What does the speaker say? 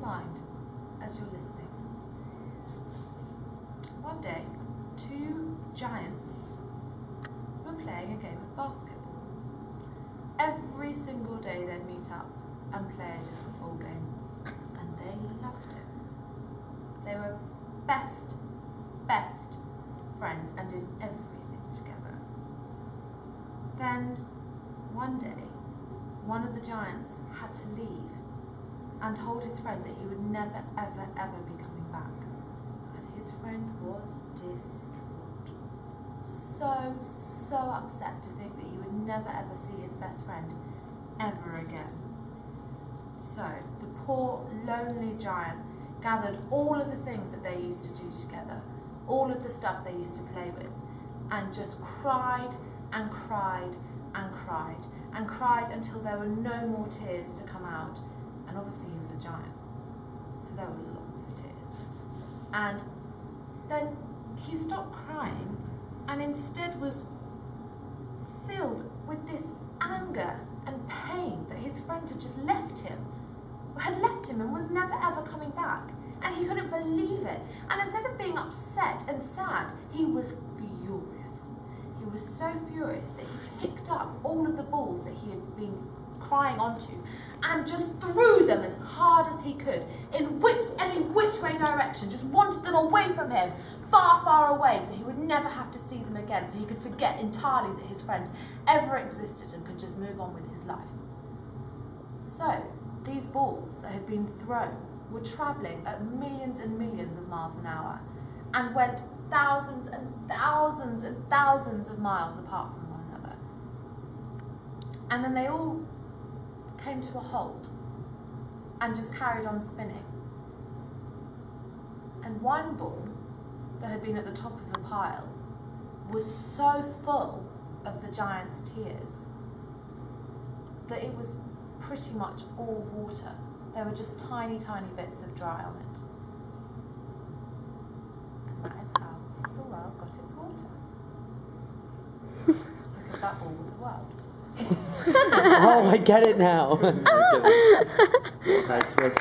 mind as you're listening. One day, two giants were playing a game of basketball. Every single day they'd meet up and play a different ball game, and they loved it. They were best friends and did everything together. Then, one day, one of the giants had to leave and told his friend that he would never, ever be coming back. And his friend was distraught. So upset to think that he would never ever see his best friend ever again. So, the poor, lonely giant gathered all of the things that they used to do together, all of the stuff they used to play with, and just cried and cried and cried and cried until there were no more tears to come out. And obviously he was a giant, so there were lots of tears. And then he stopped crying and instead was filled with this anger and pain that his friend had just left him and was never ever coming back. And he couldn't believe it. And instead of being upset and sad, he was furious. He was so furious that he picked up all of the balls that he had been crying onto and just threw them as hard as he could in any which way direction, just wanted them away from him, far away, so he would never have to see them again, so he could forget entirely that his friend ever existed and could just move on with his life. So these balls that had been thrown were travelling at millions and millions of miles an hour and went thousands and thousands and thousands of miles apart from one another. And then they all came to a halt and just carried on spinning. And one ball that had been at the top of the pile was so full of the giant's tears that it was pretty much all water. There were just tiny bits of dry on it. And that is how the world got its water. Because that ball was a world. Oh, I get it now. That was